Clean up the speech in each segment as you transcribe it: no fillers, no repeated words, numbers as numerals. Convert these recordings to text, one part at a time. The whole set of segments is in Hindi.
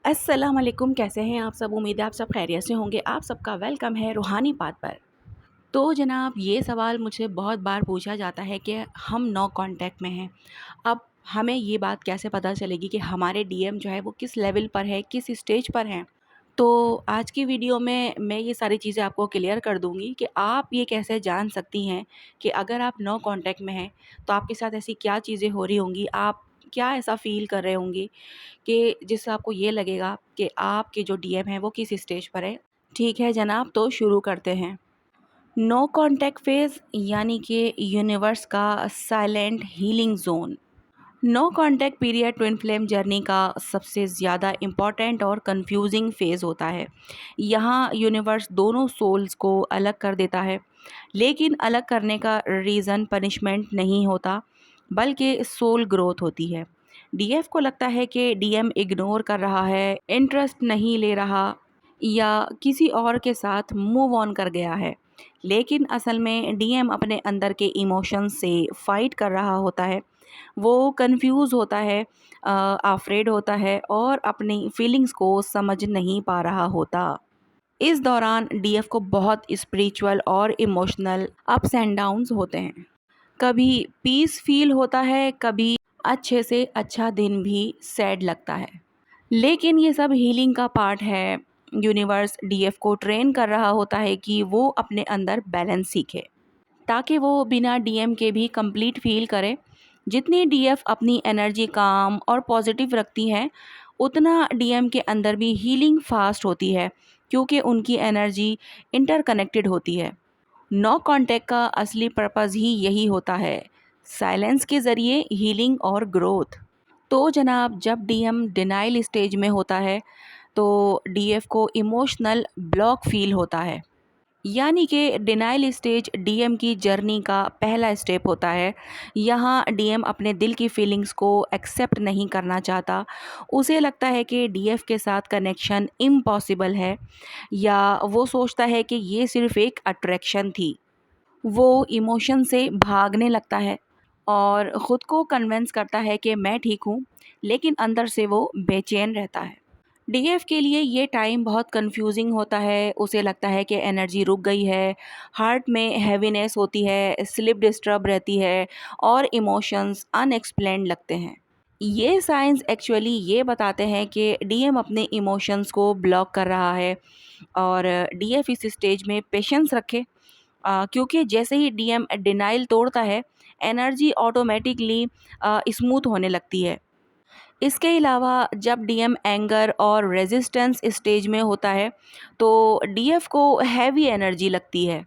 अस्सलाम वालेकुम, कैसे हैं आप सब? उम्मीद है आप सब खैरियत से होंगे। आप सबका वेलकम है रूहानी बात पर। तो जनाब, ये सवाल मुझसे बहुत बार पूछा जाता है कि हम नो कांटेक्ट में हैं। अब हमें ये बात कैसे पता चलेगी कि हमारे डीएम जो है वो किस लेवल पर है, किस स्टेज पर हैं? तो आज की वीडियो में मैं ये सारी चीज़ें आपको क्लियर कर दूँगी कि आप ये कैसे जान सकती हैं कि अगर आप नो कांटेक्ट में हैं, तो आपके साथ ऐसी क्या चीज़ें हो रही होंगी, आप क्या ऐसा फ़ील कर रहे होंगे कि जिससे आपको ये लगेगा कि आपके जो डीएम हैं वो किस स्टेज पर है। ठीक है जनाब, तो शुरू करते हैं। नो कॉन्टैक्ट फेज़ यानी कि यूनिवर्स का silent healing zone. No contact period twin flame journey का सबसे ज़्यादा इम्पॉर्टेंट और कंफ्यूजिंग फेज़ होता है। यहाँ यूनिवर्स दोनों सोल्स को अलग कर देता है, लेकिन अलग करने का रीज़न पनिशमेंट नहीं होता, बल्कि सोल ग्रोथ होती है। डीएफ को लगता है कि डीएम इग्नोर कर रहा है, इंटरेस्ट नहीं ले रहा या किसी और के साथ मूव ऑन कर गया है, लेकिन असल में डीएम अपने अंदर के इमोशंस से फाइट कर रहा होता है। वो कंफ्यूज होता है, अफ्रेड होता है और अपनी फीलिंग्स को समझ नहीं पा रहा होता। इस दौरान डीएफ को बहुत स्पिरिचुअल और इमोशनल अप्स एंड डाउन्स होते हैं। कभी पीस फील होता है, कभी अच्छे से अच्छा दिन भी सैड लगता है। लेकिन ये सब हीलिंग का पार्ट है। यूनिवर्स डीएफ को ट्रेन कर रहा होता है कि वो अपने अंदर बैलेंस सीखे, ताकि वो बिना डीएम के भी कंप्लीट फील करे। जितनी डीएफ अपनी एनर्जी काम और पॉजिटिव रखती हैं, उतना डीएम के अंदर भी हीलिंग फास्ट होती है, क्योंकि उनकी एनर्जी इंटरकनेक्टेड होती है। नो कांटेक्ट का असली पर्पज़ ही यही होता है, साइलेंस के ज़रिए हीलिंग और ग्रोथ। तो जनाब, जब डीएम डिनाइल स्टेज में होता है तो डीएफ को इमोशनल ब्लॉक फील होता है। यानी कि डिनाइल स्टेज डीएम की जर्नी का पहला स्टेप होता है। यहाँ डीएम अपने दिल की फीलिंग्स को एक्सेप्ट नहीं करना चाहता। उसे लगता है कि डीएफ के साथ कनेक्शन इम्पॉसिबल है, या वो सोचता है कि ये सिर्फ एक अट्रैक्शन थी। वो इमोशन से भागने लगता है और ख़ुद को कन्विंस करता है कि मैं ठीक हूँ, लेकिन अंदर से वो बेचैन रहता है। डीएफ के लिए ये टाइम बहुत कंफ्यूजिंग होता है। उसे लगता है कि एनर्जी रुक गई है, हार्ट में हैवीनेस होती है, स्लीप डिस्टर्ब रहती है और इमोशंस अनएक्सप्लेन्ड लगते हैं। ये साइंस एक्चुअली ये बताते हैं कि डीएम अपने इमोशंस को ब्लॉक कर रहा है, और डीएफ इस स्टेज में पेशेंस रखे, क्योंकि जैसे ही डीएम डिनाइल तोड़ता है, एनर्जी ऑटोमेटिकली स्मूथ होने लगती है। इसके अलावा जब डीएम एंगर और रेजिस्टेंस स्टेज में होता है, तो डीएफ को हैवी एनर्जी लगती है।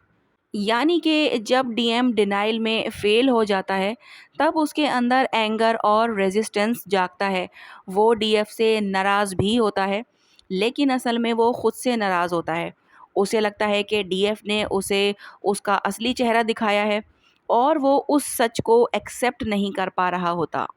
यानी कि जब डीएम डिनाइल में फेल हो जाता है, तब उसके अंदर एंगर और रेजिस्टेंस जागता है। वो डीएफ से नाराज़ भी होता है, लेकिन असल में वो खुद से नाराज़ होता है। उसे लगता है कि डीएफ ने उसे उसका असली चेहरा दिखाया है, और वो उस सच को एक्सेप्ट नहीं कर पा रहा होता।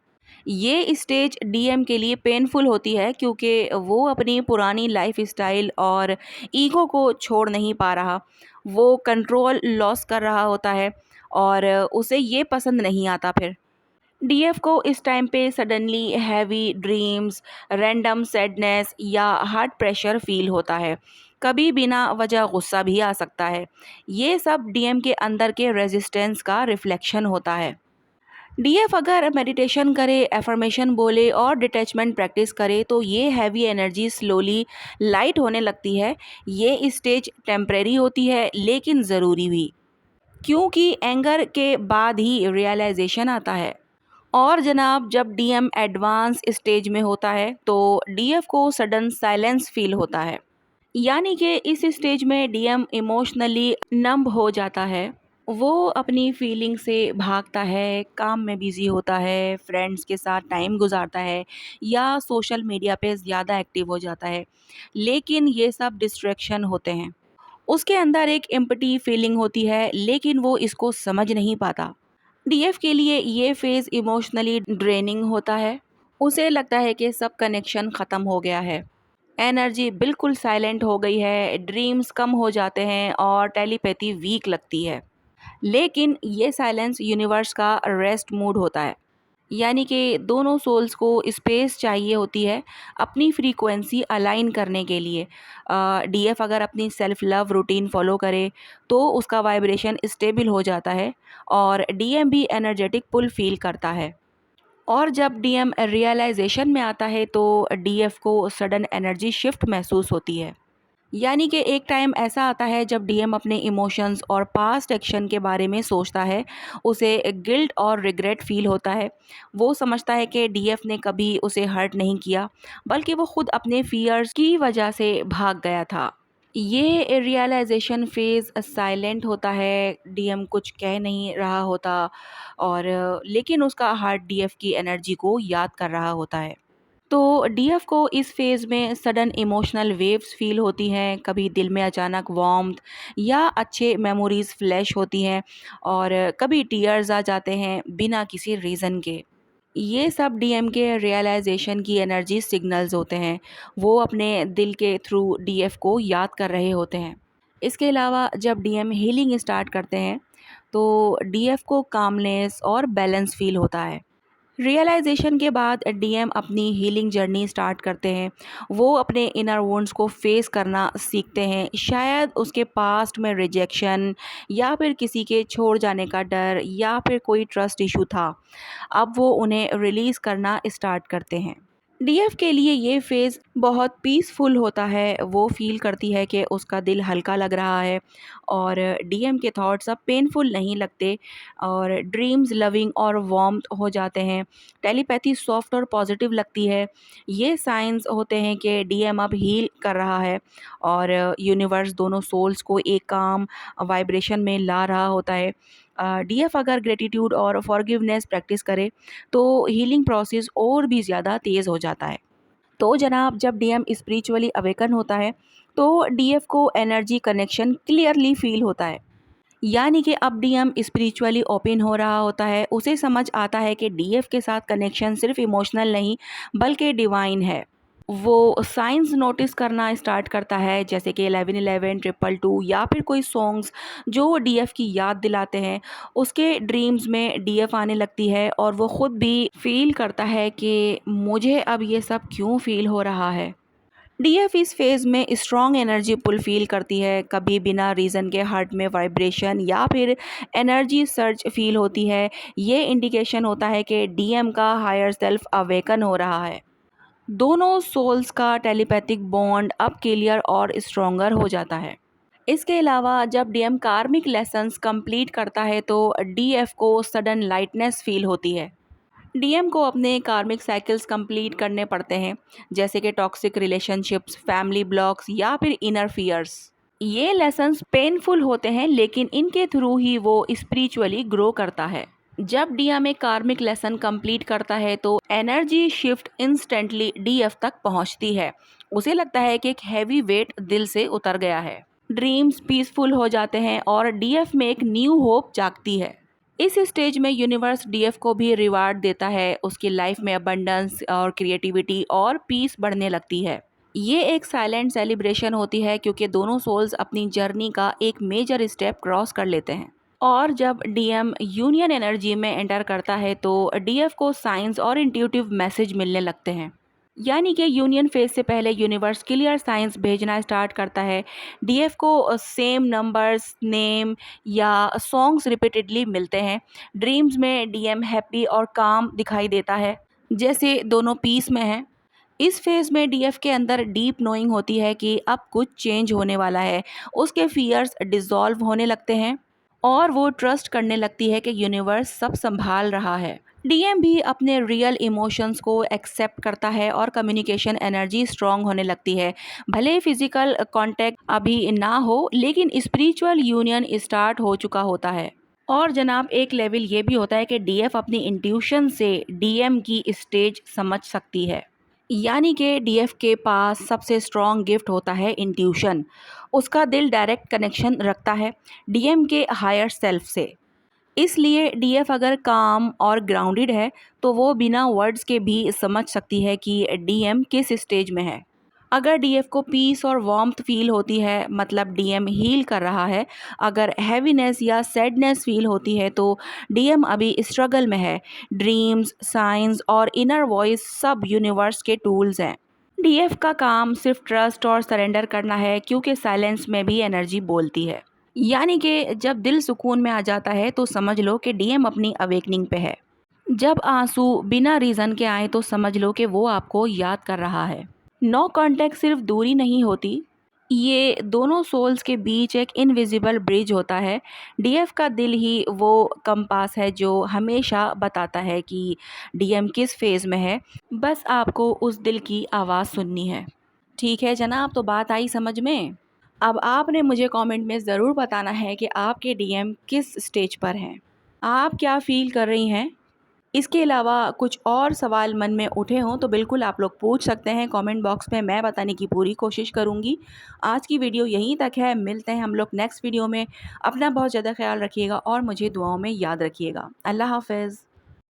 ये स्टेज डीएम के लिए पेनफुल होती है, क्योंकि वो अपनी पुरानी लाइफ स्टाइल और ईगो को छोड़ नहीं पा रहा। वो कंट्रोल लॉस कर रहा होता है, और उसे ये पसंद नहीं आता। फिर डीएफ को इस टाइम पे suddenly heavy dreams, random sadness या हार्ट प्रेशर फील होता है। कभी बिना वजह गुस्सा भी आ सकता है। ये सब डीएम के अंदर के रेजिस्टेंस का रिफ्लेक्शन होता है। डीएफ अगर मेडिटेशन करे, एफर्मेशन बोले और डिटैचमेंट प्रैक्टिस करे, तो ये हैवी एनर्जी स्लोली लाइट होने लगती है। ये स्टेज टेम्परेरी होती है, लेकिन ज़रूरी भी, क्योंकि एंगर के बाद ही रियलाइजेशन आता है। और जनाब, जब डीएम एडवांस स्टेज में होता है, तो डीएफ को सडन साइलेंस फील होता है। यानी कि इस स्टेज में डीएम इमोशनली नंब हो जाता है। वो अपनी फीलिंग से भागता है, काम में बिज़ी होता है, फ्रेंड्स के साथ टाइम गुजारता है, या सोशल मीडिया पे ज़्यादा एक्टिव हो जाता है। लेकिन ये सब डिस्ट्रैक्शन होते हैं। उसके अंदर एक एम्प्टी फीलिंग होती है, लेकिन वो इसको समझ नहीं पाता। डीएफ के लिए ये फेज़ इमोशनली ड्रेनिंग होता है। उसे लगता है कि सब कनेक्शन ख़त्म हो गया है, एनर्जी बिल्कुल साइलेंट हो गई है, ड्रीम्स कम हो जाते हैं और टेलीपैथी वीक लगती है। लेकिन ये साइलेंस यूनिवर्स का रेस्ट मूड होता है। यानी कि दोनों सोल्स को स्पेस चाहिए होती है अपनी फ्रीक्वेंसी अलाइन करने के लिए। डीएफ अगर अपनी सेल्फ लव रूटीन फॉलो करे तो उसका वाइब्रेशन स्टेबल हो जाता है और डीएम भी एनर्जेटिक पुल फील करता है। और जब डीएम रियलाइजेशन में आता है तो डीएफ को सडन एनर्जी शिफ्ट महसूस होती है। यानी कि एक टाइम ऐसा आता है जब डीएम अपने इमोशंस और पास्ट एक्शन के बारे में सोचता है। उसे गिल्ट और रिग्रेट फील होता है। वो समझता है कि डीएफ ने कभी उसे हर्ट नहीं किया, बल्कि वो खुद अपने फियर्स की वजह से भाग गया था। ये रियलाइजेशन फेज साइलेंट होता है, डीएम कुछ कह नहीं रहा होता और लेकिन उसका हार्ट डीएफ की एनर्जी को याद कर रहा होता है। तो डीएफ को इस फेज़ में सडन इमोशनल वेव्स फील होती हैं, कभी दिल में अचानक वार्मथ या अच्छे मेमोरीज फ्लैश होती हैं और कभी टीयर्स आ जाते हैं बिना किसी रीज़न के। ये सब डीएम के रियलाइजेशन की एनर्जी सिग्नल्स होते हैं। वो अपने दिल के थ्रू डीएफ को याद कर रहे होते हैं। इसके अलावा जब डीएम हीलिंग स्टार्ट करते हैं तो डीएफ को कामनेस और बैलेंस फील होता है। रियलाइजेशन के बाद डीएम अपनी हीलिंग जर्नी स्टार्ट करते हैं। वो अपने इनर वुंड्स को फेस करना सीखते हैं। शायद उसके पास्ट में रिजेक्शन या फिर किसी के छोड़ जाने का डर या फिर कोई ट्रस्ट इशू था, अब वो उन्हें रिलीज़ करना स्टार्ट करते हैं। डीएफ के लिए ये फेज़ बहुत पीसफुल होता है। वो फील करती है कि उसका दिल हल्का लग रहा है और डीएम के थॉट्स अब पेनफुल नहीं लगते और ड्रीम्स लविंग और वार्म हो जाते हैं। टेलीपैथी सॉफ्ट और पॉजिटिव लगती है। ये साइंस होते हैं कि डीएम अब हील कर रहा है और यूनिवर्स दोनों सोल्स को एक काम वाइब्रेशन में ला रहा होता है। डीएफ अगर ग्रेटिट्यूड और फॉरगिवनेस प्रैक्टिस करे तो हीलिंग प्रोसेस और भी ज़्यादा तेज़ हो जाता है। तो जनाब, जब डीएम स्पिरिचुअली अवेकन होता है तो डीएफ को एनर्जी कनेक्शन क्लियरली फील होता है। यानी कि अब डीएम स्पिरिचुअली ओपन हो रहा होता है। उसे समझ आता है कि डीएफ के साथ कनेक्शन सिर्फ इमोशनल नहीं बल्कि डिवाइन है। वो साइंस नोटिस करना स्टार्ट करता है, जैसे कि 1111, 222 या फिर कोई सॉन्ग्स जो डीएफ की याद दिलाते हैं। उसके ड्रीम्स में डीएफ आने लगती है और वो खुद भी फील करता है कि मुझे अब ये सब क्यों फील हो रहा है। डीएफ इस फेज में स्ट्रॉन्ग एनर्जी पुल फील करती है। कभी बिना रीज़न के हार्ट में वाइब्रेशन या फिर एनर्जी सर्ज फील होती है। ये इंडिकेशन होता है कि डीएम का हायर सेल्फ अवेकन हो रहा है। दोनों सोल्स का टेलीपैथिक बॉन्ड अब क्लियर और स्ट्रॉन्गर हो जाता है। इसके अलावा जब डीएम कार्मिक लेसन्स कंप्लीट करता है तो डीएफ को सडन लाइटनेस फील होती है। डीएम को अपने कार्मिक साइकिल्स कंप्लीट करने पड़ते हैं, जैसे कि टॉक्सिक रिलेशनशिप्स, फैमिली ब्लॉक्स या फिर इनर फियर्स। ये लेसन्स पेनफुल होते हैं लेकिन इनके थ्रू ही वो स्पिरिचुअली ग्रो करता है। जब डीएम एक कार्मिक लेसन कंप्लीट करता है तो एनर्जी शिफ्ट इंस्टेंटली डीएफ तक पहुंचती है। उसे लगता है कि एक हैवी वेट दिल से उतर गया है। ड्रीम्स पीसफुल हो जाते हैं और डीएफ में एक न्यू होप जागती है। इस स्टेज में यूनिवर्स डीएफ को भी रिवार्ड देता है। उसकी लाइफ में अबंडेंस और क्रिएटिविटी और पीस बढ़ने लगती है। ये एक साइलेंट सेलिब्रेशन होती है क्योंकि दोनों सोल्स अपनी जर्नी का एक मेजर स्टेप क्रॉस कर लेते हैं। और जब डीएम यूनियन एनर्जी में एंटर करता है तो डीएफ को साइंस और इंट्यूटिव मैसेज मिलने लगते हैं। यानी कि यूनियन फेज से पहले यूनिवर्स क्लियर साइंस भेजना स्टार्ट करता है। डीएफ को सेम नंबर्स, नेम या सॉन्ग्स रिपीटेडली मिलते हैं। ड्रीम्स में डीएम हैप्पी और काम दिखाई देता है, जैसे दोनों पीस में हैं। इस फेज में डीएफ के अंदर डीप नोइंग होती है कि अब कुछ चेंज होने वाला है। उसके फियर्स डिसॉल्व होने लगते हैं और वो ट्रस्ट करने लगती है कि यूनिवर्स सब संभाल रहा है। डीएम भी अपने रियल इमोशंस को एक्सेप्ट करता है और कम्युनिकेशन एनर्जी स्ट्रांग होने लगती है। भले फिजिकल कांटेक्ट अभी ना हो लेकिन स्पिरिचुअल यूनियन स्टार्ट हो चुका होता है। और जनाब, एक लेवल ये भी होता है कि डीएफ अपनी इंट्यूशन से डीएम की स्टेज समझ सकती है। यानी कि डीएफ के पास सबसे स्ट्रॉन्ग गिफ्ट होता है इंट्यूशन। उसका दिल डायरेक्ट कनेक्शन रखता है डीएम के हायर सेल्फ से। इसलिए डीएफ अगर काम और ग्राउंडेड है तो वो बिना वर्ड्स के भी समझ सकती है कि डीएम किस स्टेज में है। अगर डीएफ को पीस और वार्मथ फील होती है मतलब डीएम हील कर रहा है। अगर हैवीनेस या सैडनेस फील होती है तो डीएम अभी स्ट्रगल में है। ड्रीम्स, साइंस और इनर वॉइस सब यूनिवर्स के टूल्स हैं। डीएफ का काम सिर्फ ट्रस्ट और सरेंडर करना है, क्योंकि साइलेंस में भी एनर्जी बोलती है। यानी कि जब दिल सुकून में आ जाता है तो समझ लो कि डीएम अपनी अवेकनिंग पे है। जब आंसू बिना रीज़न के आए तो समझ लो कि वो आपको याद कर रहा है। नो कांटेक्ट सिर्फ दूरी नहीं होती, ये दोनों सोल्स के बीच एक इनविजिबल ब्रिज होता है। डीएफ का दिल ही वो कंपास है जो हमेशा बताता है कि डीएम किस फेज़ में है। बस आपको उस दिल की आवाज़ सुननी है। ठीक है जनाब, तो बात आई समझ में। अब आपने मुझे कमेंट में ज़रूर बताना है कि आपके डीएम किस स्टेज पर हैं। आप क्या फ़ील कर रही हैं। इसके अलावा कुछ और सवाल मन में उठे हों तो बिल्कुल आप लोग पूछ सकते हैं कमेंट बॉक्स में, मैं बताने की पूरी कोशिश करूँगी। आज की वीडियो यहीं तक है, मिलते हैं हम लोग नेक्स्ट वीडियो में। अपना बहुत ज़्यादा ख्याल रखिएगा और मुझे दुआओं में याद रखिएगा। अल्लाह हाफ़िज़।